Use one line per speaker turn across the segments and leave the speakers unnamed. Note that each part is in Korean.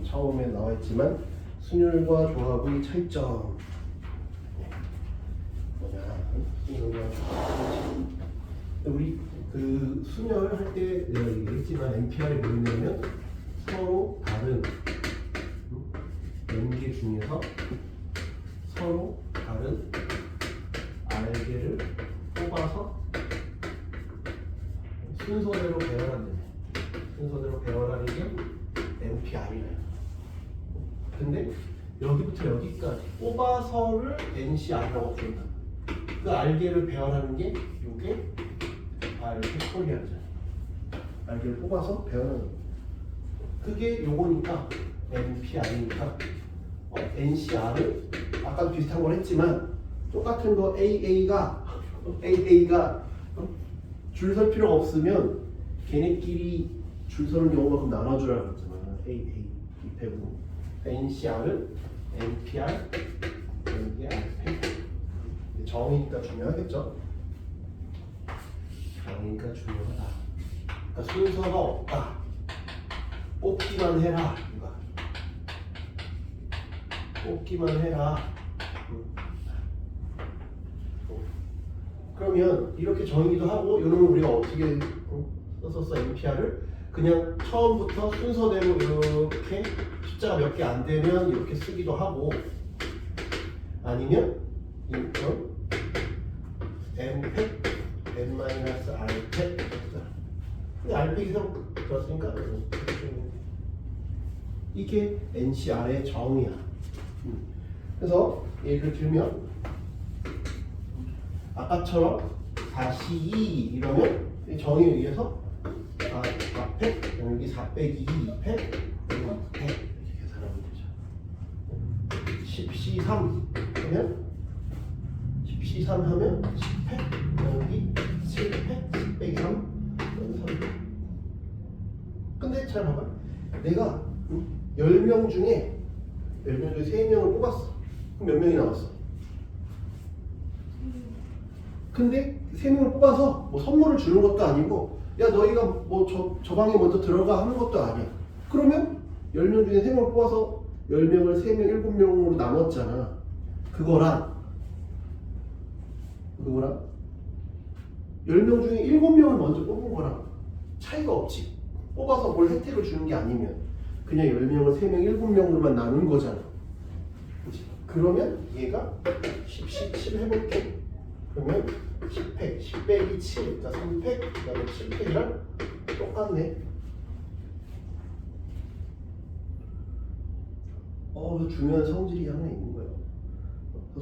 처음에 나와 있지만 순열과 조합의 차이점 뭐냐? 순열과 조합의 우리 그 순열할 때 내가 얘기했지만 NPR이 뭐냐면 서로 다른 N개 중에서 서로 다른 R개를 뽑아서 순서대로 배열한다네. 순서대로 배열하는 게 NPR이래요. 근데 여기부터 여기까지 뽑아서를 NCR이라고 부른다. 그 R개를 배열하는 게 이게 R 팩토리얼이잖아. R개를 뽑아서 배열하는 거. 그게 요거니까 NPR이니까 NCR을 아까 비슷한 걸 했지만 똑같은 거 AA가 줄 설 필요가 없으면 걔네끼리 줄 서는 경우가 그럼 나눠주라고 했잖아. AA 이 배분 NCR은 NPR 여기에 RP 정의니까 중요하겠죠. 정의니까 중요하다. 그러니까 순서가 없다. 뽑기만 해라. 이거. 뽑기만 해라. 그러면 이렇게 정의도 하고 이놈을 우리가 어떻게 썼었어? NPR을 그냥 처음부터 순서대로 이렇게 숫자가 몇 개 안 되면 이렇게 쓰기도 하고 아니면 N팩 N-R팩 근데 R팩 이상 들었으니까 이게 NCR의 정의야. 그래서 예를 들면 아까처럼 다시 2 이러면 정의에 의해서 4팩 여기 4 빼기 2팩 여기 2팩 이렇게 계산하면 되죠. 10C3 하면 10C3 하면 10팩 여기 7팩 10 빼기 3 여기 3팩. 근데 잘 봐봐. 내가 10명 중에 3명을 뽑았어. 그럼 몇 명이 남았어? 근데 3명을 뽑아서 뭐 선물을 주는 것도 아니고 야 너희가 뭐 저 방에 먼저 들어가 하는 것도 아니야. 그러면 10명 중에 3명을 뽑아서 10명을 3명 7명으로 나눴잖아. 그거랑 10명 중에 7명을 먼저 뽑은 거랑 차이가 없지. 뽑아서 뭘 혜택을 주는 게 아니면 그냥 10명을 3명 7명으로만 나눈 거잖아. 그치? 그러면 얘가 10 해볼게. 그러면 10팩, 10 빼기 7, 그러니까 3팩, 그 다음에 7팩이랑 똑같네. 중요한 성질이 하나 있는 거예요.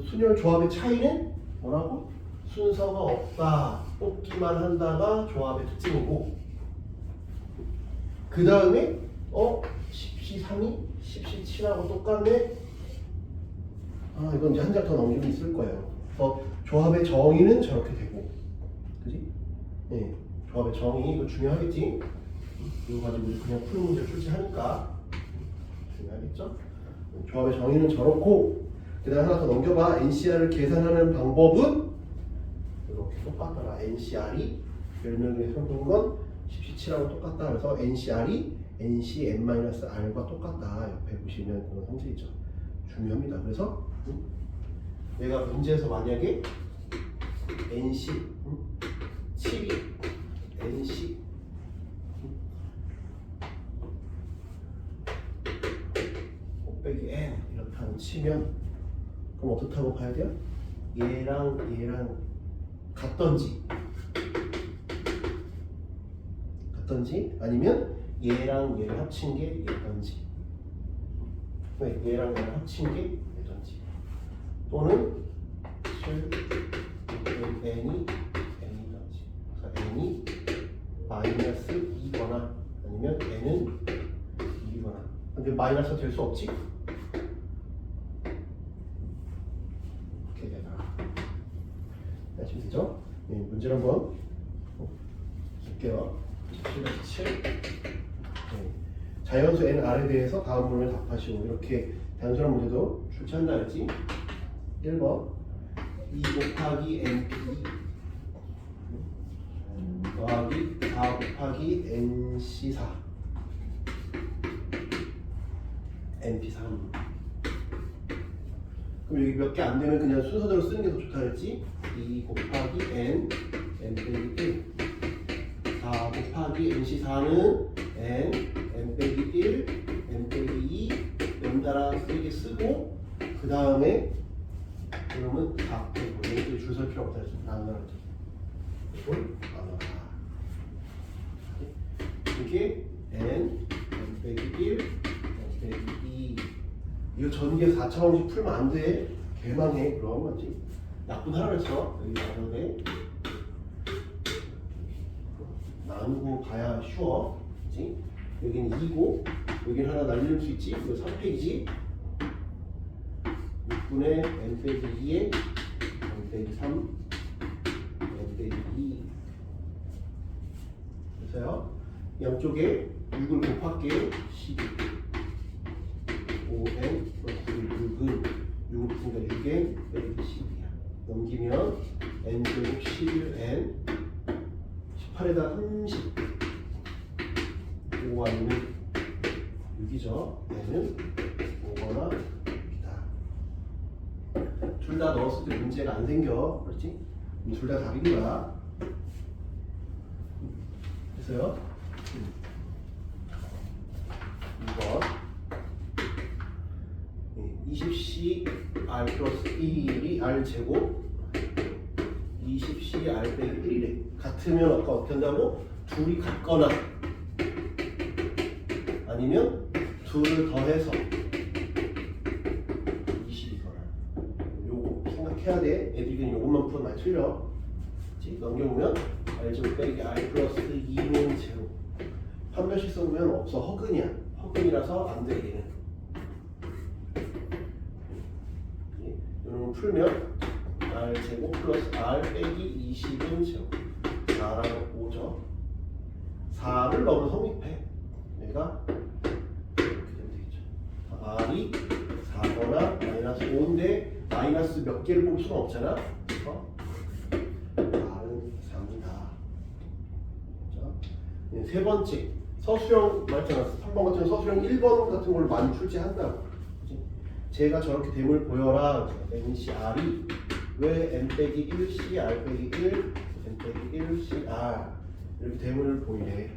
순열 조합의 차이는 뭐라고? 순서가 없다, 뽑기만 한다가 조합의 특징이고 그 다음에 10C3이 10C7하고 똑같네. 이건 이제 한 장 더 넘기면 있을 거예요. 조합의 정의는 저렇게 되고, 그지? 네, 조합의 정의 이거 중요하겠지? 이거 가지고 그냥 푸는 문제 출제하니까 중요하겠죠? 조합의 정의는 저렇고, 그다음 하나 더 넘겨봐. NCR을 계산하는 방법은 이렇게 똑같더라. NCR이 10명 중에 뽑은 건 10C7하고 똑같다. 그래서 NCR이 NCN-R과 똑같다. 옆에 보시면 그런 형태이죠. 중요합니다. 그래서 내가 문제에서 만약에 NC 7이 NC 5 빼기 N 이렇다고 치면 그럼 어떻다고 봐야 돼요? 얘랑 같던지 아니면 얘랑 얘를 합친 게 얘던지 얘랑 얘를 합친 게 얘던지 또는 7 n이 n이던지 그래서 n이 마이너스 2거나 아니면 n은 2거나 근데 마이너스가 될 수 없지? 이렇게 되더라. 지금 되죠? 네, 문제를 한번 볼게요. 7. 네. 자연수 nr에 대해서 다음 문을 답하시오. 이렇게 단순한 문제도 출제한다 했지? 1번 2 곱하기 np 더하기 4 곱하기 nc4 NP3. 그럼 여기 몇 개 안 되면 그냥 순서대로 쓰는 게 더 좋다 그랬지? 2 곱하기 N, N 빼기 1. 4 곱하기 NC4는 N, N 빼기 1, N 빼기 2, 연달아 세게 쓰고, 그 다음에 그러면 4 빼고, 얘네들 줄 설 필요 없다 그랬지? 나누라지. 이걸 나눠라. 이게 N, N 빼기 1, N 빼기 2. 이거 전개 4차 방식 풀면 안 돼. 개망해. 그럼 맞지? 약분하라 그랬어. 여기 나누네. 나누고 가야 쉬워. 그치? 여기는 2고, 여기는 하나 날릴 수 있지? 이거 3팩이지? 6분의 n 빼기 2에 n 빼기 3, n 빼기 2. 그래서요, 양쪽에 6을 곱할게. 12. 5n 플러스 6은 6을 푼니까 6n 빼기 12야. 넘기면 n 제곱 11n 18에다 30. 5와 6은 6이죠. n은 5거나 6이다. 둘 다 넣었을 때 문제가 안 생겨. 그렇지? 둘 다 답인 거야. 그래서요. 2번 20C R 플러스 1이 R 제곱 20C R 빼기 1이래. 같으면 아까 어떻게 한다고? 둘이 같거나 아니면 둘을 더해서 20이거나. 요거 생각해야 돼. 애들끼리 요것만 풀면 많이 틀려. 그치? 넘겨보면 R 제곱 빼기 R 플러스 2는 제로. 한 변씩 써보면 없어. 허근이야. 허근이라서 안 돼. 얘는. 이런 풀면 R 제곱 플러스 R 빼기 20은 제곱. 4랑 5죠. 4를 넣으면 성립해. 얘가 이렇게 되면 되겠죠. R이 4거나 마이너스 5인데 마이너스 몇 개를 뽑을 수는 없잖아. R은 3이다. 그렇죠? 세 번째 서술형 말했잖아. 3번 같은 서술형 1번 같은 걸 많이 출제한다고. 제가 저렇게 됨을 보여라. NCR이 왜 N 빼기 1 CR 빼기 1 N 빼기 1 CR 이렇게 됨을 보이래.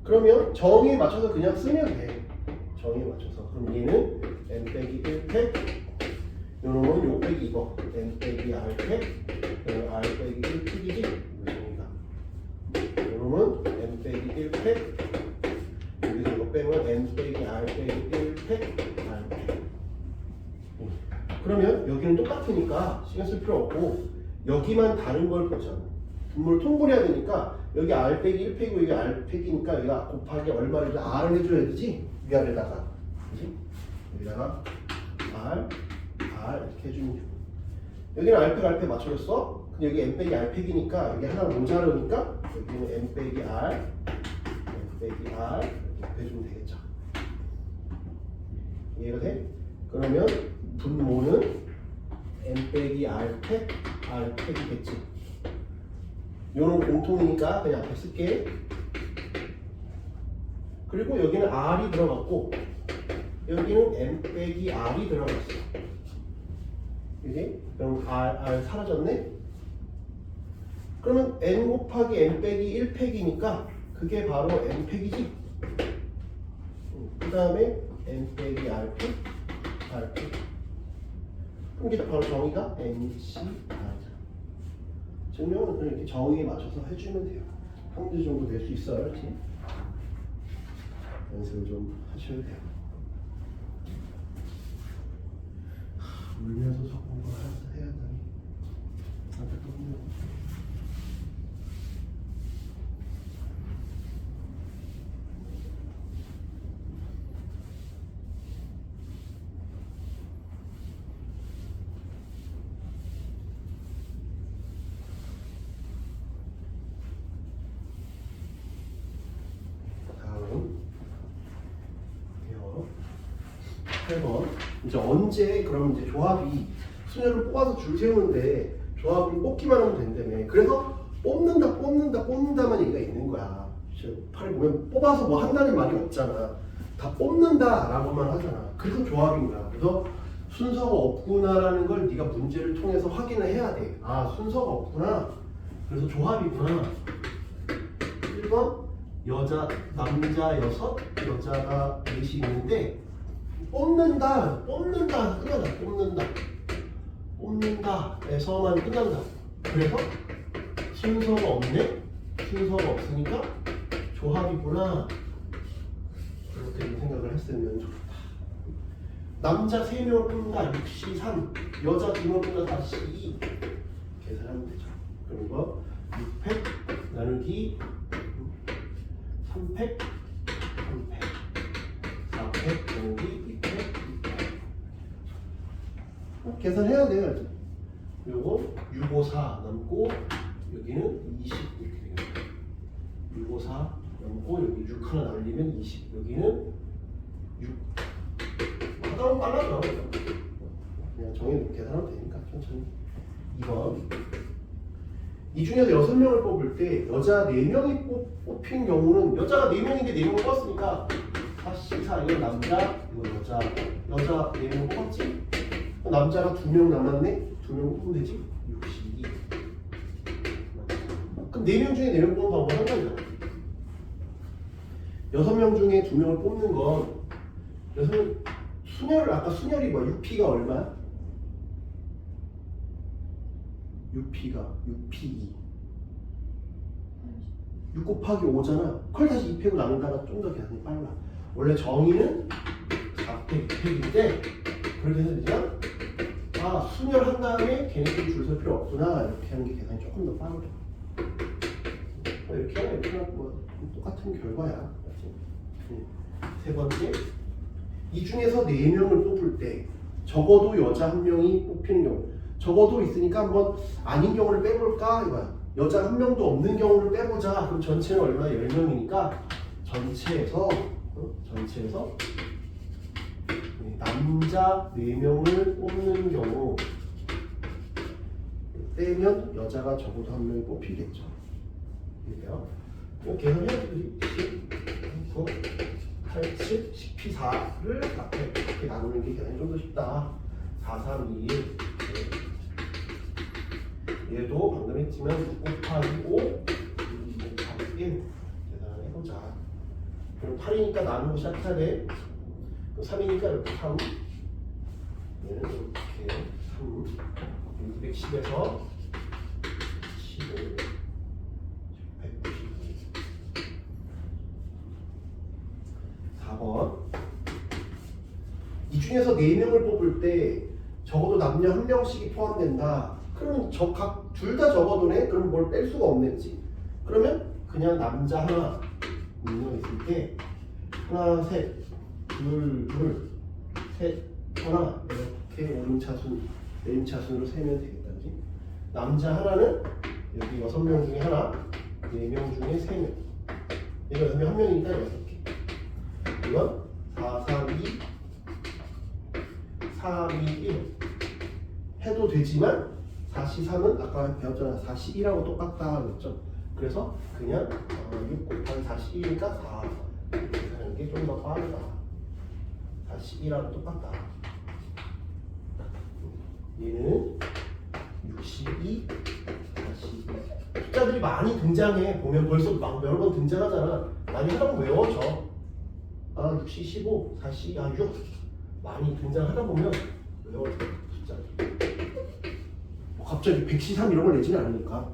그러면 정의에 맞춰서 그냥 쓰면 돼. 정의에 맞춰서. 그럼 얘는 N 빼기 1팩, 요놈은 요 빼기 이거 N 빼기 R 팩, R 빼기 1팩이지. 정의가. 요놈은 N 빼기 1팩, 여기서 이거 빼면 N 빼기 R 빼기 1팩, R 팩. 그러면 여기는 똑같으니까 신경 쓸 필요 없고 여기만 다른 걸 보자. 분모를 통분해야 되니까 여기 R 빼기 1팩이고 여기 R 팩이니까 여기가 곱하기 얼마를 R을 해줘야 되지? 위아래다가. 그치? 여기다가 R 이렇게 해주면 되고 여기는 R 팩, R 팩 맞춰줬어? 근데 여기 N 빼기 R 팩이니까 여기 하나 모자르니까 여기는 N 빼기 R, N 빼기 R 이렇게 해주면 되겠죠. 이해가 돼? 그러면 분모는 N 빼기 R 팩, R 팩이겠지. 요런 공통이니까 그냥 앞에 쓸게. 그리고 여기는 R이 들어갔고 여기는 N 빼기 R이 들어갔어. 그지? 그럼 R 사라졌네? 그러면 N 곱하기 N 빼기 1팩이니까 그게 바로 N 팩이지? 그 다음에 N 빼기 R 팩, R 팩. 그럼 이게 바로 정의가 NC R이잖아. 증명은 그냥 이렇게 정의에 맞춰서 해주면 돼요. 한 문제 정도 낼 수 있어요. 그렇지? 연습을 좀 하셔야 돼요. 울면서 수학 공부를 해야 하다니 안타깝네요. 다음 8번. 이제 언제 그럼 이제 조합이 수녀를 뽑아서 줄 세우는데 조합을 뽑기만 하면 된다며. 그래서 뽑는다만 얘기가 있는 거야. 팔에 보면 뽑아서 뭐 한다는 말이 없잖아. 다 뽑는다라고만 하잖아. 그래서 조합인 거야. 그래서 순서가 없구나라는 걸 네가 문제를 통해서 확인을 해야 돼. 아, 순서가 없구나. 그래서 조합이구나. 1번 남자 6, 여자가 4이 있는데 뽑는다 끝난다. 뽑는다에서만 끝난다. 그래서 순서가 없네. 순서가 없으니까 조합이구나. 이렇게 생각을 했으면 좋겠다. 남자 3명을 뽑는다 6시 3, 여자 2명을 뽑는다 4시 2 계산하면 되죠. 그리고 6팩 나누기 3팩 4팩 나누기 2팩 계산해야 돼요. 그리고 654 남고 여기는 20 이렇게 되겠다. 654 남고 여기 6 하나 날리면 20 여기는 6 하다 보면 빨라져. 그냥 정해놓고 계산하면 되니까 천천히. 2번 이 중에서 6명을 뽑을 때 여자 4명이 뽑힌 경우는 여자가 4명인데 4명을 뽑았으니까 4시 4 이건 남자 이건 여자 4명 뽑았지? 남자가 2명 남았네? 2명 뽑으면 되지? 62 그럼 4명 중에 4명 뽑는 방법은 한 가지잖아. 6명 중에 2명을 뽑는 건 그래서 아까 순열이 뭐야? 6P가 얼마야? 6P가 6P2 6 곱하기 5잖아. 그걸 다시 2팩으로 나눈다가 좀 더 계산이 빨라. 원래 정의는 4팩, 2팩인데 그렇게 해서 그냥 순열한 다음에 걔네들이 줄 설 필요 없구나 이렇게 하는 게 계산이 조금 더 빠르다. 이렇게 하나 이렇게 하나 뭐 똑같은 결과야. 세 번째, 이 중에서 4명을 뽑을 때 적어도 여자 1명이 뽑히는 경우 적어도 있으니까 한번 아닌 경우를 빼볼까 이거야. 여자 1명도 없는 경우를 빼보자. 그럼 전체는 얼마나 10명이니까 전체에서 남자 4명을 뽑는 경우 빼면 여자가 적어도 1명이 뽑히겠죠. 이게요. 이거 계산해야지. 10, 9, 8, 7, 10P4를 앞에 이렇게 나누는 게 계산이 좀 더 쉽다. 4, 3, 2, 1 얘도 방금 했지만 6 곱하기 5, 6 곱하기 1 계산을 해보자. 그럼 8이니까 나누고 시작해야 돼. 3이니까 이렇게 3 얘는 이렇게 3 210에서 15 192 4번 이 중에서 4명을 뽑을 때 적어도 남녀 1명씩이 포함된다. 그럼 둘 다 적어도네? 그럼 뭘 뺄 수가 없네, 그치? 그러면 그냥 남자 하나 있을 때 하나, 셋, 둘, 셋, 하나 이렇게 오름차순, 내림차순으로 세면 되겠다, 그치? 남자 하나는 여기 6명 중에 하나, 4명 중에 3명. 얘가 6명 1명이니까 6개. 이건 4, 3, 2, 3, 2, 1 해도 되지만 4시 3은 아까 배웠잖아. 4시 1하고 똑같다 그랬죠. 그래서 그냥 6 곱하기 4시 1이니까 4 이렇게 하는 게 좀 더 빠르다. 4시 1하고 똑같다. 얘는 62, 42 숫자들이 많이 등장해. 보면 벌써 막 여러 번 등장하잖아. 많이 하다 보면 외워져. 6시 15, 4시 6 많이 등장하다 보면 외워져. 숫자들. 갑자기 100시 3 이런 걸 내지는 않으니까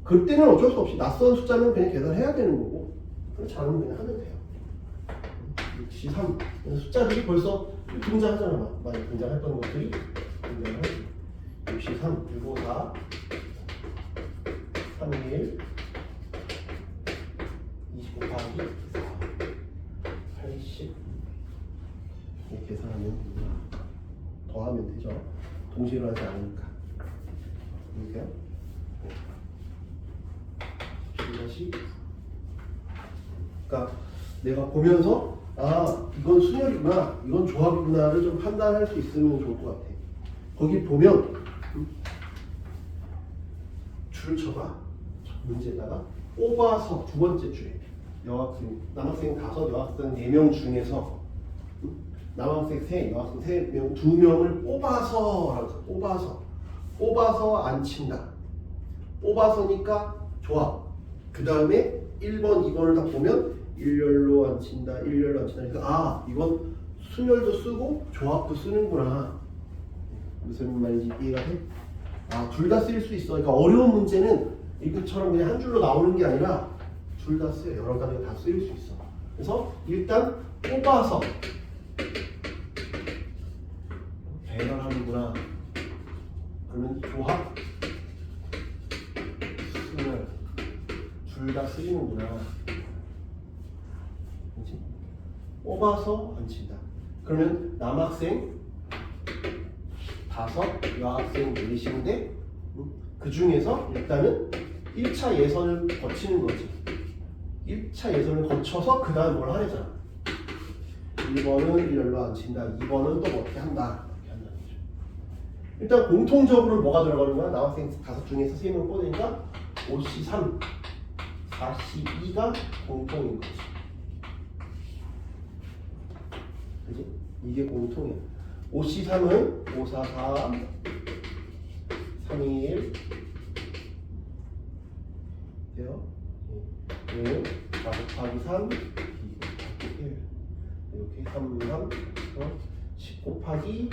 그때는 어쩔 수 없이 낯선 숫자는 그냥 계산해야 되는 거고 그렇지 않으면 그냥 하면 돼요. 6시 3 숫자들이 벌써 등장하잖아. 많이 등장했던 것들이 등장하지. 6시 3, 6, 5, 4 3, 1 20 곱하기 4 80 이렇게 계산하면 더하면 되죠. 동시로 하지 않으니까. 이렇게요? 그러니까 내가 보면서 이건 순열이구나, 이건 조합이구나를 좀 판단할 수 있으면 좋을 것 같아. 거기 보면 줄 쳐봐. 문제에다가 뽑아서 두 번째 줄에 남학생 5, 여학생 4명 중에서 남학생 3, 여학생 3명, 2명을 뽑아서 안 친다. 뽑아서니까 좋아. 그 다음에 1번, 2번을 다 보면 일렬로 안 친다, 일렬로 안 친다. 그러니까 이건 순열도 쓰고 조합도 쓰는구나. 무슨 말인지 이해가 돼? 둘 다 쓸 수 있어. 그러니까 어려운 문제는 이것처럼 그냥 한 줄로 나오는 게 아니라 둘 다 써요. 여러 가지가 다 쓰일 수 있어. 그래서 일단 뽑아서 배열하는구나. 그러면 조합, 순열 둘 다 쓰이는구나. 그렇지? 뽑아서 안 친다. 그러면 남학생 5, 여학생 4인데 그 중에서 일단은 1차 예선을 거치는 거지. 1차 예선을 거쳐서 그 다음 뭘 하래잖아. 1번은 일렬로 안 친다. 2번은 또 어떻게 한다. 이렇게 한다는 거죠. 일단 공통적으로 뭐가 들어가는 거야? 남학생 5 중에서 3명 뽑으니까 5C3, 4C2가 공통인 거지. 그지? 이게 공통이야. 5C3은 5, 4, 4, 3, 2, 1 돼요? 1, 4 곱하기 3, 2 곱하기 1 이렇게 3, 3, 10 곱하기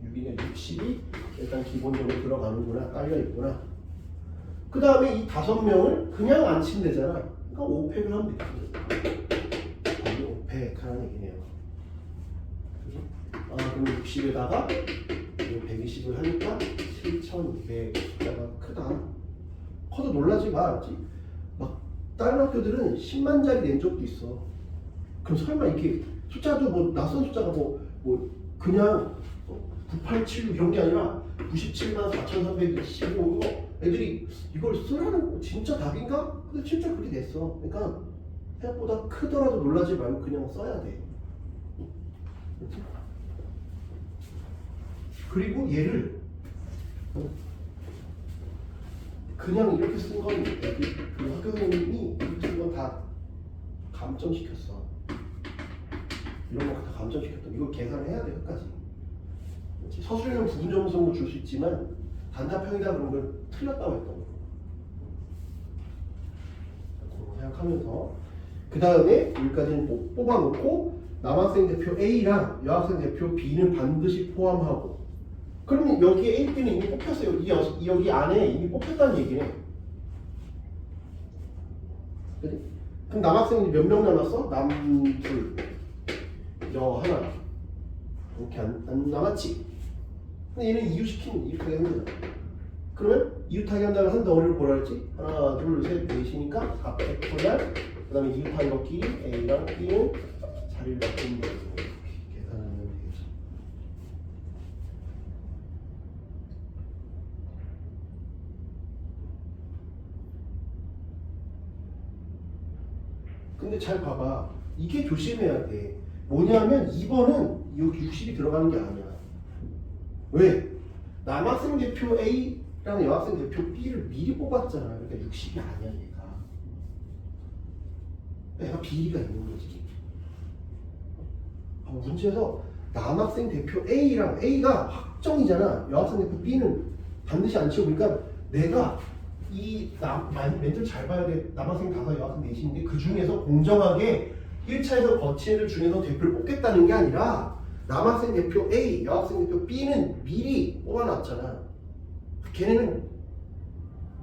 6이냐 60이 일단 기본적으로 들어가는구나. 깔려있구나. 그 다음에 이 5명을 그냥 안 친대잖아. 그러니까 5팩을 하면 되겠다. 거기 5팩 하는 얘기네요. 그지? 그럼 60에다가 120을 하니까 7200 숫자가 크다. 커도 놀라지 마. 알지? 막 다른 학교들은 10만짜리 낸 적도 있어. 그럼 설마 이렇게 숫자도 뭐 낯선 숫자가 뭐 그냥 9876 이런 게 아니라 97만 4325 애들이 이걸 쓰라는 거 진짜 답인가? 근데 진짜 그렇게 됐어. 그러니까 생각보다 크더라도 놀라지 말고 그냥 써야 돼. 그렇지? 그리고 얘를 그냥 이렇게 쓴 건 그 학교 선생님이 이렇게 쓴 건 다 감점시켰어. 이런 거 다 감점시켰다. 이걸 계산을 해야 돼 끝까지. 서술형 부분 점수는 줄 수 있지만 단답형이다 그런 걸 틀렸다고 했던 거. 생각하면서 그 다음에 여기까지는 뽑아놓고 남학생 대표 A랑 여학생 대표 B는 반드시 포함하고. 그러면 여기에 A, B는 이미 뽑혔어요. 여기 안에 이미 뽑혔다는 얘기네. 그치? 그럼 남학생이 몇 명 남았어? 둘, 여 하나. 이렇게 안 남았지? 근데 얘는 이웃하게 하면 되잖아. 그러면 이웃하게 한다면 한 덩어리를 뭐라 했지? 하나, 둘, 셋, 넷이니까 4팩토리얼. 그 다음에 이웃한 것끼리 A랑 B는 자리를 바꾸는 거예요. 이렇게 계산하면 되겠죠. 근데 잘 봐봐. 이게 조심해야 돼. 뭐냐면 2번은 60이 들어가는 게 아니야. 왜? 남학생 대표 A랑 여학생 대표 B를 미리 뽑았잖아. 그러니까 60이 아니야 얘가 비리가 있는 거지. 문제에서 남학생 대표 A랑 A가 확정이잖아. 여학생 대표 B는 반드시 안 치고. 그러니까 내가 멘트를 잘 봐야 돼. 남학생 5, 여학생 4인데 그 중에서 공정하게 1차에서 거친 애들 중에서 대표를 뽑겠다는 게 아니라 남학생 대표 A, 여학생 대표 B는 미리 뽑아놨잖아. 걔네는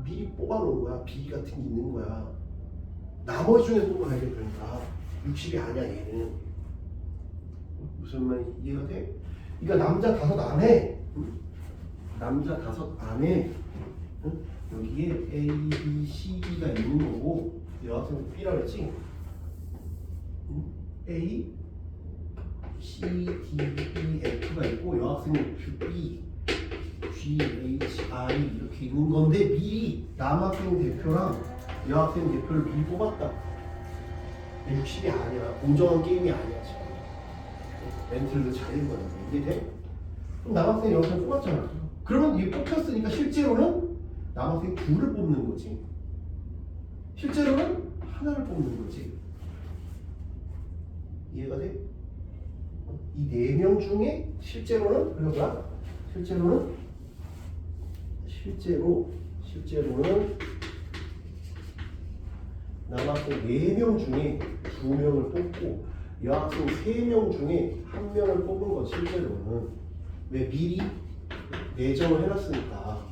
미리 뽑아놓은 거야. 비리 같은 게 있는 거야. 나머지 중에서 뽑아야 돼. 그러니까 60이 아니야 얘는. 무슨 말인지 이해가 돼? 그러니까 남자 5 안에 남자 5 안에 여기에 A, B, C, D가 있는 거고 여학생 대표 B라고 했지? A, C, D, E, F가 있고 여학생 대표 B, G, H, I 이렇게 있는 건데 미리 남학생 대표랑 여학생 대표를 미리 뽑았다. 60이 아니야. 공정한 게임이 아니야 지금. 멘트를 잘린 거야. 이게 돼? 그럼 남학생 여학생 뽑았잖아. 그러면 이게 뽑혔으니까 실제로는 남학생 둘을 뽑는 거지. 실제로는 하나를 뽑는 거지. 이해가 돼? 이 4명 중에 실제로는 그게 뭐야? 실제로는 남학생 4명 중에 2명을 뽑고 여학생 3명 중에 1명을 뽑은 건 실제로는 왜 미리 내정을 해놨으니까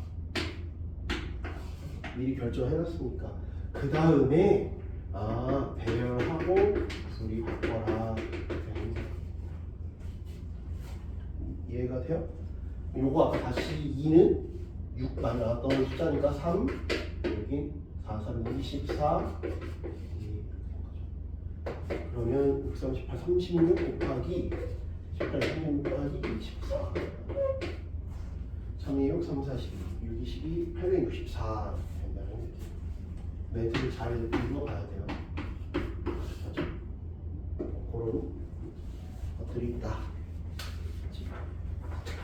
미리 결정해놨으니까 그 다음에 배열하고 둘이 바꿔라. 이해가 돼요? 요거 아까 다시 2는 6 많이 나왔던 숫자니까 3 여기 4, 3, 24 그러면 6, 3, 18, 36 곱하기 18, 36 곱하기 24 3, 2, 6, 3, 4, 12 6, 22, 864 된다는 멘트를 잘 읽어봐야 돼요. 그런 것들이 있다.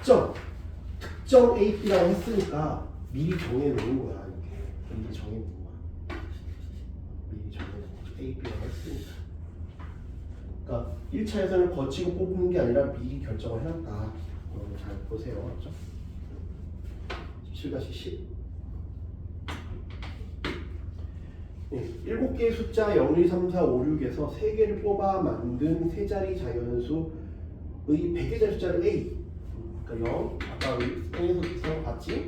특정 A, B라고 했으니까 미리 정해놓은 거야. 이렇게 미리 정해놓은 거야. 미리 정해놓은 거야. A, B라고 했으니까. 그러니까 1차에서는 거치고 뽑는 게 아니라 미리 결정을 해놨다. 잘 보세요. 맞죠? 17-10 7개의 숫자 0, 1, 3, 4, 5, 6에서 3개를 뽑아 만든 세 자리 자연수의 100개짜리 숫자를 A 그러니까 0, 아까 우리 스팅에서 봤지?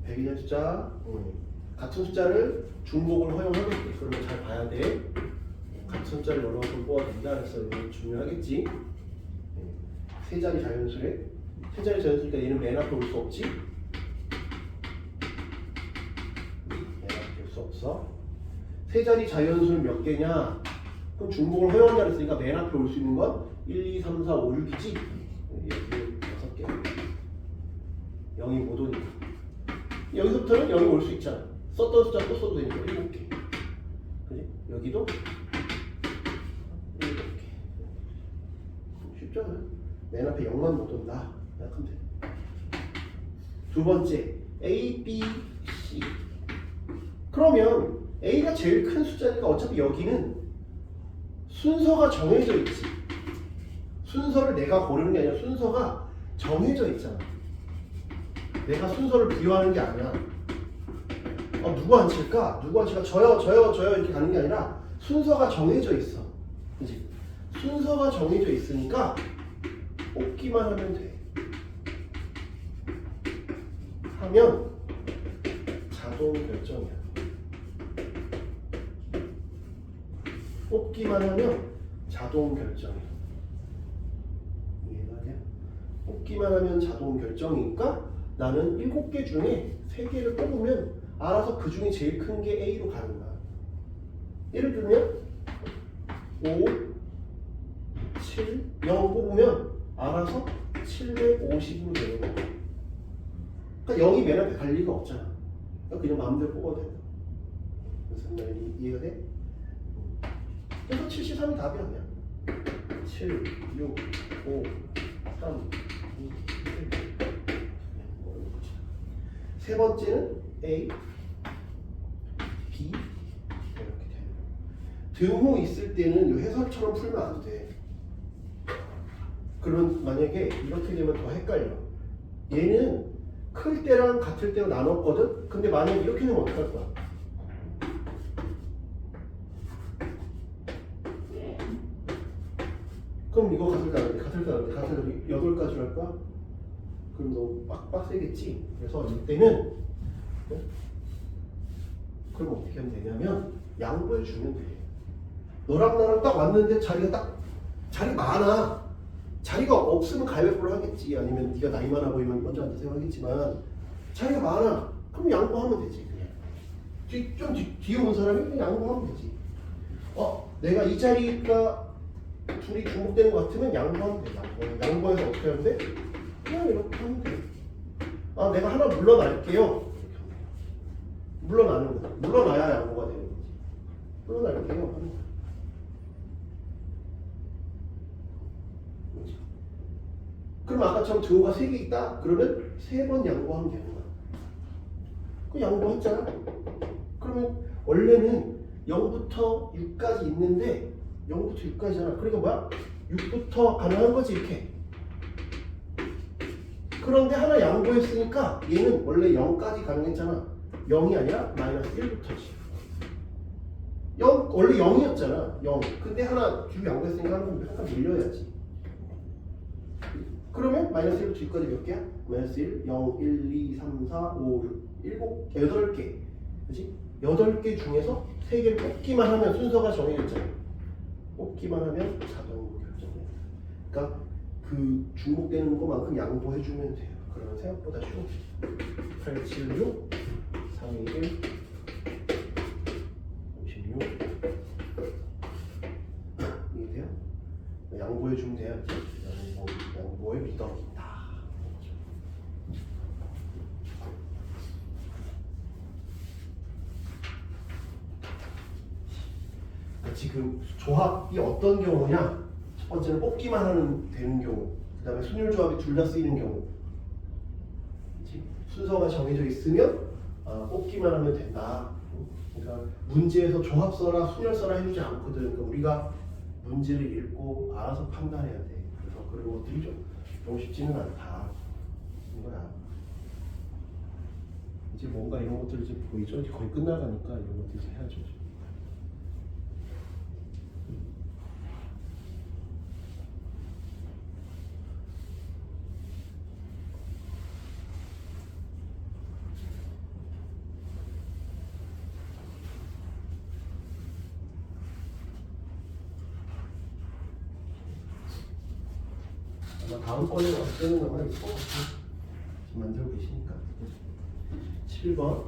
100개짜리 숫자 같은 숫자를 중복을 허용하겠지. 그러면 잘 봐야 돼. 같은 숫자를 여러 번 뽑아도 된다 그래서 이거 중요하겠지. 세 자리 자연수에 세 자리 자연수니까 얘는 맨 앞에 올 수 없지. 없어. 세 자리 자연수는 몇 개냐? 그럼 중복을 허용한다 그랬으니까 맨 앞에 올 수 있는 건 1, 2, 3, 4, 5, 6이지? 여기 6개. 0이 못 오니까. 여기서부터는 0이 올 수 있잖아. 썼던 숫자 또 써도 되니까 7개. 그지? 여기도 7개. 쉽잖아요. 맨 앞에 0만 못 온다. 생각하면 돼. 두 번째, A, B, C. 그러면 A가 제일 큰 숫자니까 어차피 여기는 순서가 정해져 있지. 순서를 내가 고르는 게 아니라 순서가 정해져 있잖아. 내가 순서를 비교하는 게 아니야. 누구 앉힐까? 누구 앉힐까? 저요 이렇게 가는 게 아니라 순서가 정해져 있어. 그치? 순서가 정해져 있으니까 뽑기만 하면 돼. 하면 자동 결정이야. 뽑기만 하면 자동 결정이야. 이해가 돼? 뽑기만 하면 자동 결정이니까 나는 7개 중에 3개를 뽑으면 알아서 그 중에 제일 큰 게 A로 가는 거야. 예를 들면 5, 7, 0 뽑으면 알아서 750으로 되는 거야. 그러니까 0이 맨 앞에 갈 리가 없잖아. 그러니까 그냥 마음대로 뽑아도 된다. 무슨 말인지 이해가 돼? 그래서 73이 답이야 그냥. 7, 6, 5, 3, 2, 1. 세 번째는 A, B 이렇게 돼. 등호 있을 때는 이 해설처럼 풀면 안 돼. 그럼 만약에 이렇게 되면 더 헷갈려. 얘는 클 때랑 같을 때로 나눴거든? 근데 만약에 이렇게 되면 어떡할 거야? 그럼 이거 같을 때 안 돼. 같을 때 8가지로 할 거야? 그럼 너무 빡세겠지? 그래서 이때는 그럼 어떻게 하면 되냐면 양보해 주면 돼. 너랑 나랑 딱 왔는데 자리 많아. 자리가 없으면 가위바위보를 하겠지. 아니면 네가 나이 많아 보이면 먼저 앉으세요 하겠지만 자리가 많아. 그럼 양보하면 되지. 그냥 뒤에 온 사람이 그냥 양보하면 되지. 내가 이 자리가 둘이 중복되는 것 같으면 양보하면 돼. 양보해서 어떻게 하면 돼? 그냥 이렇게 하면 돼. 내가 하나 물러날게요. 물러나는 거야. 물러나야 양보가 되는 거지. 물러날게요 하는 거야. 그럼 아까처럼 등호가 3개 있다? 그러면 3번 양보하면 되는 거야. 양보했잖아. 그러면 원래는 0부터 6까지 있는데 0부터 6까지잖아. 그러니까 뭐야? 6부터 가능한 거지 이렇게. 그런데 하나 양보했으니까 얘는 원래 0까지 가능했잖아. 0이 아니라 마이너스 1부터지. 0 원래 0이었잖아. 0. 근데 하나 주 양보했으니까 한칸 밀려야지. 그러면 마이너스 1부터 6까지 몇 개야? 마이너스 1, 0, 1, 2, 3, 4, 5, 6, 7, 8개. 그치? 8개 중에서 3개를 뽑기만 하면 순서가 정해졌잖아. 뽑기만 하면 자동으로 결정돼. 그러니까 그 중복되는 것만큼 양보해주면 돼요. 그러면 생각보다 쉬워. 8, 7, 6, 3, 2, 1, 56. 이해돼요? 양보해주면 돼야지. 양보의 미덕이다. 지금 조합이 어떤 경우냐? 첫 번째는 뽑기만 하는 되는 경우, 그 다음에 순율 조합이 둘 다 쓰이는 경우. 그치? 순서가 정해져 있으면 뽑기만 하면 된다. 그러니까 문제에서 조합 써라, 순열 써라 해주지 않거든. 그러니까 우리가 문제를 읽고 알아서 판단해야 돼. 그래서 그런 것들이 좀 쉽지는 않다. 이거야. 이제 뭔가 이런 것들 이제 보이죠? 이제 거의 끝나가니까 이런 것들 이제 해야죠. 아마 다음번에 왔을 때는 아마 있을 것 같아요. 지금 만들고 계시니까. 7번.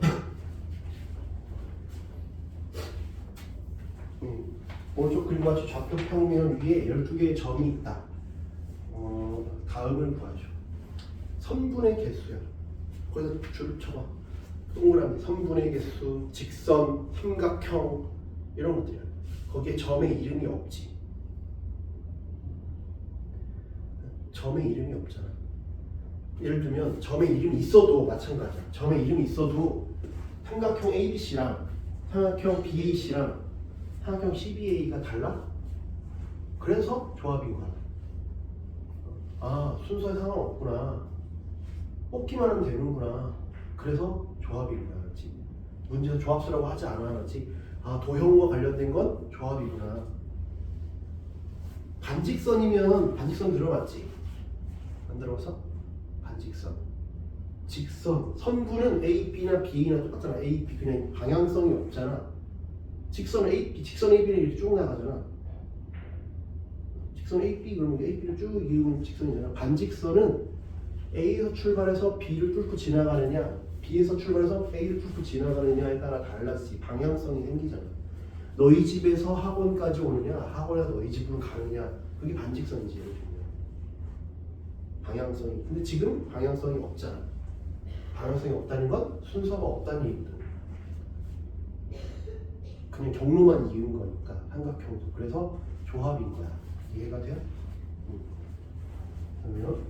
오른쪽 그림 같이 좌표 평면 위에 12개의 점이 있다. 다음을 구하죠. 선분의 개수야. 거기서 줄을 쳐봐. 동그라미, 선분의 개수, 직선, 삼각형 이런 것들이야. 거기에 점의 이름이 없지. 점의 이름이 없잖아. 예를 들면 점의 이름이 있어도 마찬가지야. 점의 이름이 있어도 삼각형 ABC랑 삼각형 BAC랑 삼각형 CBA가 달라? 그래서 조합인 거야. 아, 순서에 상관없구나. 뽑기만 하면 되는구나. 그래서 조합인 거야. 그렇지? 문제에서 조합수라고 하지 않아. 그렇지? 아, 도형과 관련된 건 조합이구나. 반직선이면 반직선 들어봤지? 안 들어봤어? 반직선. 직선. 선분은 A, B나 BA나 똑같잖아. A, B 그냥 방향성이 없잖아. 직선 A, B, 직선 A, B는 이렇게 쭉 나가잖아. 직선 A, B 그러면 A, B를 쭉 이으면 직선이잖아. 반직선은 A에서 출발해서 B를 뚫고 지나가느냐, B에서 출발해서 A를 뚫고 지나가느냐에 따라 달라지 방향성이 생기잖아. 너희 집에서 학원까지 오느냐, 학원에서 너희 집으로 가느냐, 그게 반직선이지. 예를 들면 방향성이. 근데 지금 방향성이 없잖아. 방향성이 없다는 건 순서가 없다는 얘기거든. 그냥 경로만 이은 거니까 삼각형도. 그래서 조합인 거야. 이해가 돼요? 그러면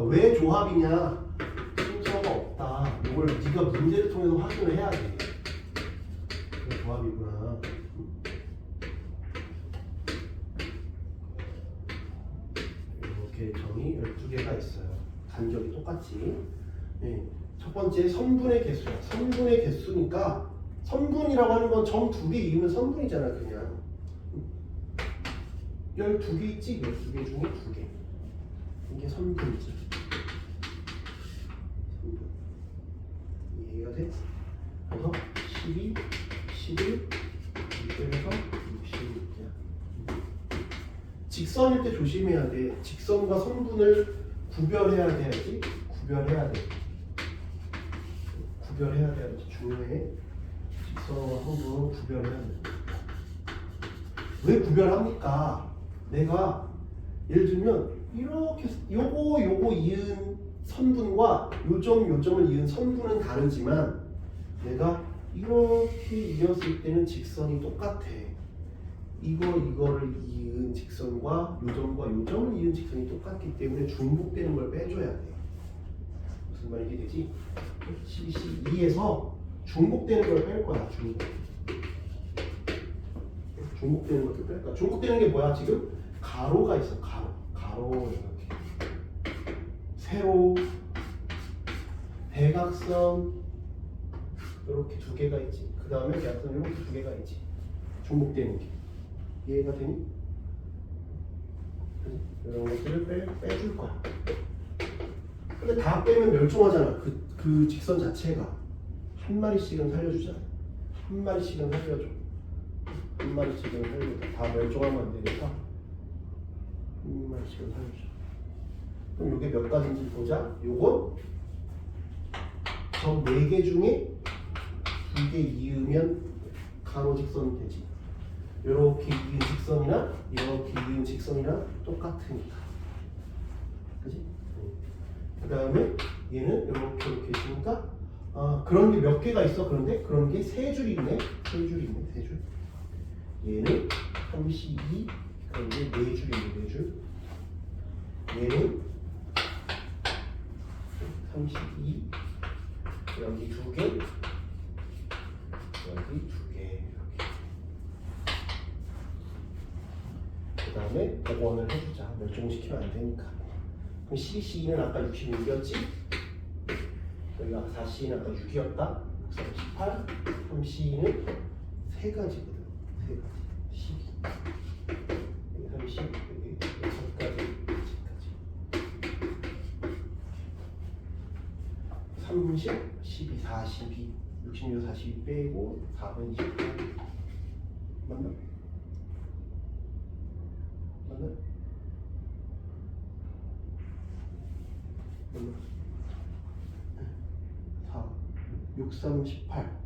왜 조합이냐? 순서가 없다. 이걸 네가 문제를 통해서 확인을 해야 돼. 조합이구나. 이렇게 점이 12개가 있어요. 간격이 똑같이. 네. 첫 번째 선분의 개수야. 선분의 개수니까 선분이라고 하는 건 점 2개 이으면 선분이잖아. 그냥 12개 있지? 12개 중에 2개. 이게 선분이지. 선분. 이해가 돼? 그래서 12, 11, 이때에서 66이야. 직선일 때 조심해야 돼. 직선과 선분을 구별해야 돼야지. 구별해야 돼. 구별해야 돼. 중요해. 직선과 선분을 구별해야 돼. 왜 구별합니까? 내가 예를 들면 이렇게 요거 이은 선분과 요점을 이은 선분은 다르지만 내가 이렇게 이었을 때는 직선이 똑같아. 이거를 이은 직선과 요점과 요점을 이은 직선이 똑같기 때문에 중복되는 걸 빼줘야 돼. 무슨 말이 되지? 12, 여기에서 중복되는 걸 뺄 거야. 중복되는 것도 뺄 거야. 중복되는 게 뭐야? 지금 가로가 있어. 가로 이렇게 세로 대각선 이렇게 두 개가 있지. 그 다음에 대각선 이렇게 두 개가 있지. 중복되는 게 이해가 되니? 그지? 이런 것들을 빼줄 거야. 근데 다 빼면 멸종하잖아. 그 직선 자체가 한 마리씩은 살려주잖아. 한 마리씩은 살려줘. 한 마리씩은 살려줘. 다 멸종하면 안 되니까 한 마리씩은 살려줘. 그럼 이게 몇 가지인지 보자. 요건 저 4개 중에 2개 이으면 가로 직선이 되지. 요렇게 이은 직선이나 이렇게 이은 직선이랑 똑같으니까. 그지? 그 다음에 얘는 이렇게 있으니까 그런 게 몇 개가 있어. 그런데 그런 게 3줄 있네. 3줄 있네. 3줄. 얘는 32 그런 게 4줄 있네. 4줄. 얘는 32 여기 2개 여기 2개 이렇게. 그 다음에 복원을 해주자. 멸종시키면 안 되니까. 그럼 12C는 아까 66이었지? 여기가 4C는 아까 6이었다. 18, 3C는 3가지거든. 3가지. 12. 여기 30, 여기 6가지, 10가지. 30, 12, 42, 66, 42 빼고 4번 28. 맞나? 맞나? 맞나? 4, 6, 3, 18.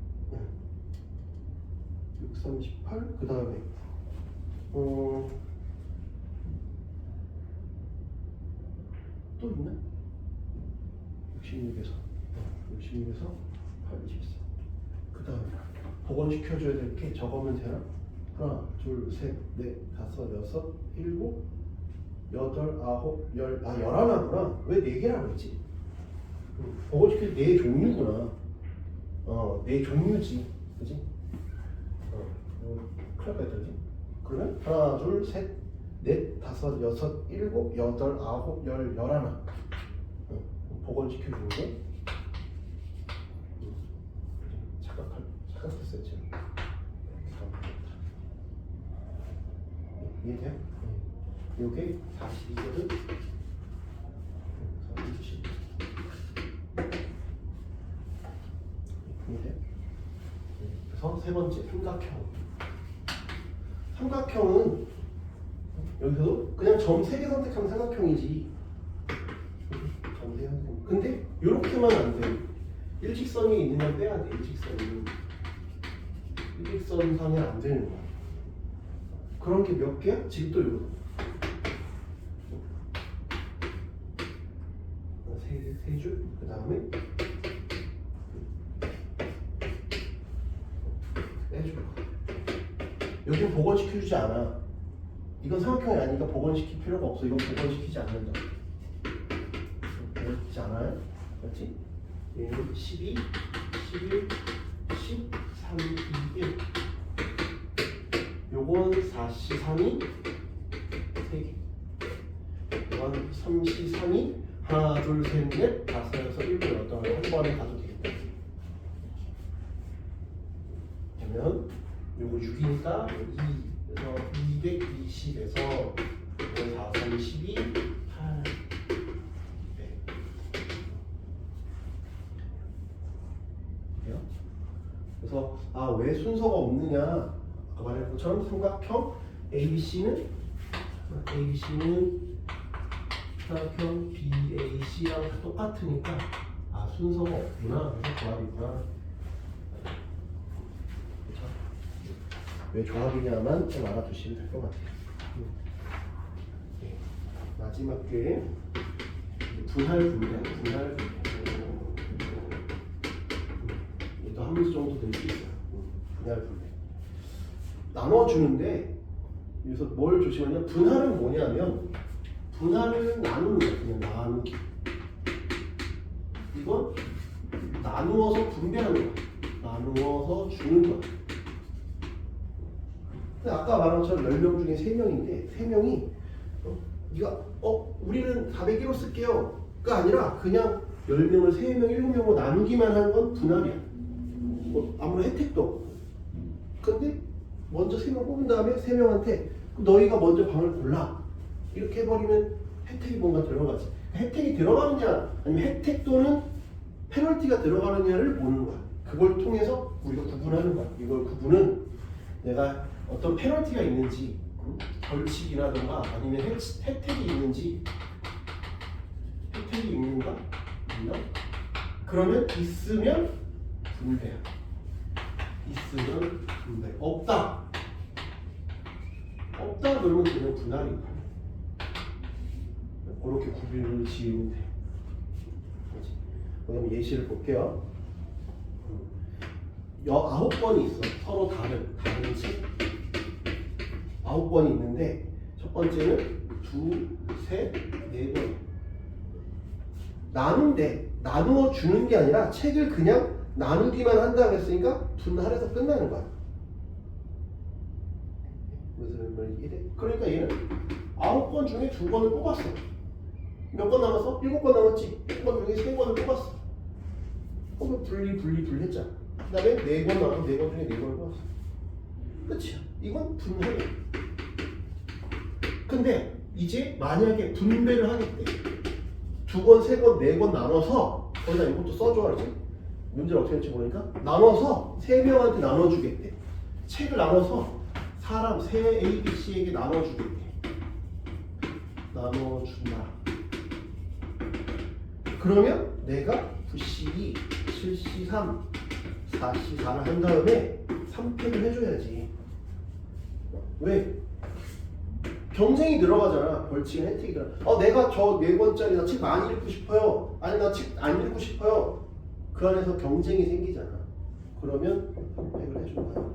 6, 3, 18. 그 다음에 또 있나? 66에서 8, 24. 그 다음에 복원시켜줘야 될 게 적으면 되나? 하나, 둘, 셋, 넷, 다섯, 여섯, 일곱, 여덟, 아홉, 열. 11하구나. 왜 4개라고 했지? 복원시킬 때 4종류구나. 4종류지. 그지? 큰일 날 뻔했지. 그러면 하나, 둘, 셋, 넷, 다섯, 여섯, 일곱, 여덟, 아홉, 열, 11. 복원시켜주는 게 착각했어요 지금. 이해돼요? 요게 42거든. 40. 이해돼요? 그래서 세 번째 삼각형. 삼각형은 여기서도 그냥 점 3개 선택하면 삼각형이지. 점 3개 선택. 근데 요렇게만 안 돼. 일직선이 있는 걸 빼야 돼. 일직선상이 안 되는 거야. 그런 게 몇 개야? 지금 또 이거. 세 줄. 그 다음에 빼줘. 여기는 복원시켜주지 않아. 이건 삼각형이 아니니까 복원시킬 필요가 없어. 이건 복원시키지 않는다. 복원시키지 않아요? 맞지? 얘는 12, 11, 10, 3, 2, 1. 요건 4C, 3이 3개. 요건 3C, 3이 하나, 둘, 셋, 넷, 다섯, 여섯, 일곱, 여덟. 한 번에 가도 되겠다. 그러면 요거 6이니까 2. 그래서 220에서 4, 3, 12, 8, 200. 그래서 왜 순서가 없느냐? 아까 말한 것처럼 삼각형 ABC는 삼각형 BAC랑 똑같으니까 순서가 없구나. 조합이구나. 그렇죠? 왜 조합이냐만 좀 알아두시면 될 것 같아요. 네. 마지막 게 분할 분배. 얘도 한 문제 정도 될 수 있어요. 분할 분배. 나눠주는데 여기서 뭘 조심하냐? 분할은 뭐냐면 분할은 나누는 거야. 그냥 나누기. 이건 나누어서 분배하는 거야. 나누어서 주는 거야. 근데 아까 말한 것처럼 10명 중에 3명인데 3명이 네가 우리는 401로 쓸게요 가 아니라 그냥 10명을 3명, 7명으로 나누기만 하는 건 분할이야. 뭐 아무런 혜택도 없고. 근데 먼저 3명 뽑은 다음에 3명한테 너희가 먼저 방을 골라 이렇게 해버리면 혜택이 뭔가 들어가지. 혜택이 들어가느냐 아니면 혜택 또는 페널티가 들어가느냐를 보는 거야. 그걸 통해서 우리가 구분하는 거야. 이걸 구분은 내가 어떤 페널티가 있는지 벌칙이라든가 아니면 혜택이 있는지 혜택이 있는가? 있나? 그러면 있으면 분배야. 있으면 분배. 없다. 없다 그러면 그냥 분할인 거야. 그렇게 구분을 지으면 돼. 그럼 예시를 볼게요. 9번이 있어. 서로 다른 책 9번이 있는데 첫 번째는 2, 3, 4번 나눈데 나누어 주는 게 아니라 책을 그냥 나누기만 한다고 했으니까 분할해서 끝나는 거야. 무슨 말이지? 그러니까 얘는 9번 중에 2번을 뽑았어. 몇 번 남았어? 7번 남았지. 7번 중에 3번을 뽑았어. 그러면 분리 했잖아. 그 다음에 4번 남았어. 4번 중에 4번을 뽑았어. 끝이야. 이건 분할이야. 근데 이제 만약에 분배를 하겠대. 2번, 3번, 4번 나눠서 거기다 이것도 써줘 알지? 문제를 어떻게 할지 모르니까 나눠서 3명한테 나눠주겠대. 책을 나눠서 사람 세 A, B, C에게 나눠주겠대. 나눠준다. 그러면 내가 9C2, 7C3, 4C4를 한 다음에 3팩을 해줘야지. 왜? 경쟁이 들어가잖아. 벌칙은 혜택이 들어가. 내가 저 4권짜리 나 책 많이 읽고 싶어요. 아니 나 책 안 읽고 싶어요. 그 안에서 경쟁이 생기잖아. 그러면 3팩을 해준 거야.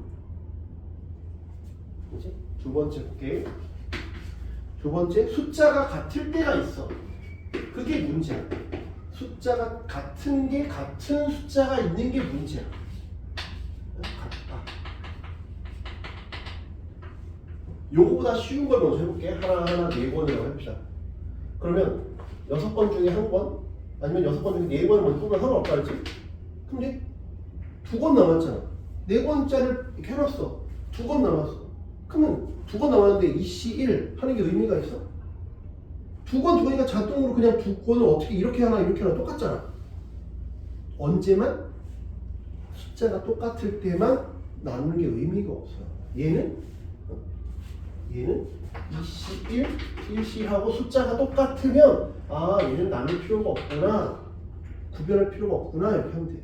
이제 두 번째 볼게. 두 번째 숫자가 같을 때가 있어. 그게 문제야. 숫자가 같은 게 같은 숫자가 있는 게 문제야. 같다. 요거보다 쉬운 걸 먼저 해볼게. 하나하나 4번이라고 해봅시다. 그러면 6번 중에 1번 아니면 6번 중에 4번을 먼저 뽑으면 상관없다 했지? 근데 2권 남았잖아. 4권짜리를 이렇게 해놨어. 2권 남았어. 그러면 2권 남았는데 2C1 하는 게 의미가 있어? 2권 두니까 자동으로 그냥 2권을 어떻게 이렇게 하나 이렇게 하나 똑같잖아. 언제만? 숫자가 똑같을 때만 나누는 게 의미가 없어. 얘는 2C1, 1C하고 숫자가 똑같으면 얘는 나눌 필요가 없구나. 구별할 필요가 없구나 이렇게 하면 돼.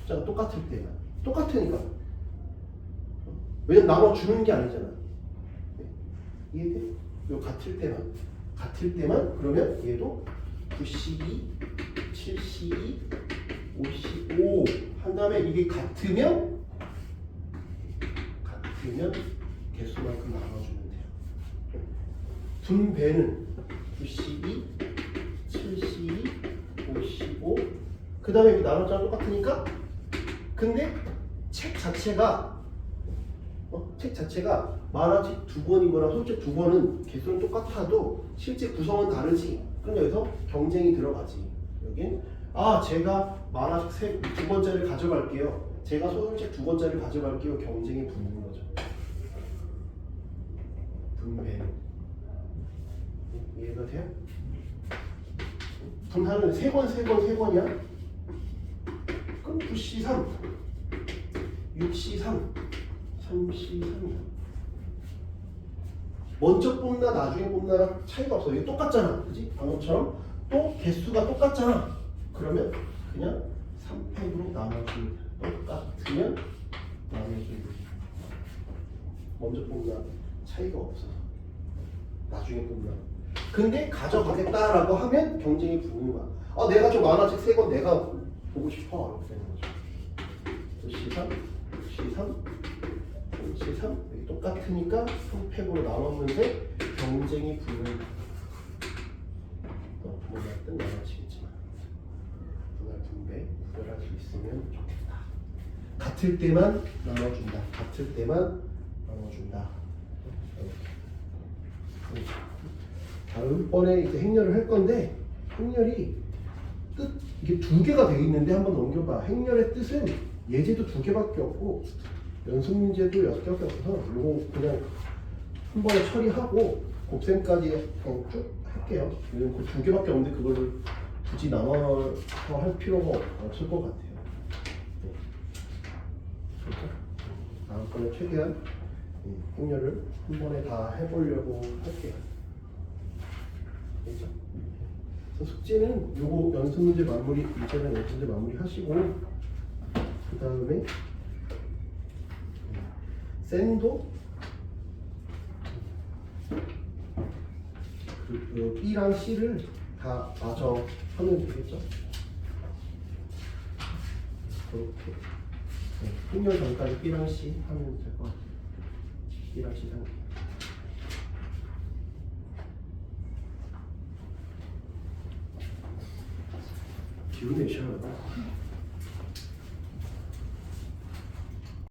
숫자가 똑같을 때만. 똑같으니까. 왜냐면 나눠주는 게 아니잖아. 이해돼? 이거 같을 때만 그러면 얘도 9C2, 7C2, 5C5 한 다음에 이게 같으면 개수만큼 나눠주면 돼요. 분배는 9C2, 7C2, 5C5 그 다음에 여기 나눠자랑 똑같으니까 근데 책 자체가 만화책 2권이거나 소책 2권은 개수는 똑같아도 실제 구성은 다르지. 그럼 여기서 경쟁이 들어가지. 여긴 제가 만화책 2권짜리를 가져갈게요. 제가 소설책 2권짜리를 가져갈게요. 경쟁이 붙는 거죠. 분배는 이해가 돼요? 분할은 3권이야? 그럼 9C3, 6C3, 3C3이야. 먼저 뽑나 나중에 뽑나랑 차이가 없어. 이게 똑같잖아. 그지? 방금처럼 또 개수가 똑같잖아. 그러면 그냥 3팩으로 나눠주면 똑같으면 나눠주면 먼저 뽑나 차이가 없어. 나중에 뽑나. 근데 가져가겠다라고 하면 경쟁이 붙는 거야. 내가 좀 만화책 3권 내가 보고 싶어. 이렇게 되는 거죠. C3, C3 여기 똑같으니까 3팩으로 나눴는데 경쟁이 붙는 거야. 분할 뜬 나눠지겠지만 분할 분배 구별할 수 있어. 있으면 좋겠다. 같을 때만 나눠준다. 같을 때만 나눠준다. 이렇게. 다음번에 이제 행렬을 할 건데 행렬이 뜻 이게 두 개가 돼 있는데 한번 넘겨봐. 행렬의 뜻은 예제도 두 개밖에 없고 연습 문제도 6개밖에 없어서 이거 그냥 한 번에 처리하고 곱셈까지 그냥 쭉 할게요. 이건 그 두 개밖에 없는데 그걸 굳이 나눠서 할 필요가 없을 것 같아요. 네. 그렇죠? 다음번에 최대한 행렬을 한 번에 다 해보려고 할게요. 그렇죠? 그래서 숙제는 요거 연습 문제 마무리, 문제는 연습 문제 마무리 하시고 그 다음에 쌤도 그 B랑 C를 다 마저 하면 되겠죠? 그렇게 행렬 전까지 B랑 C 하면 될 것 같아요. B랑 C 단계. 기분 내셔요.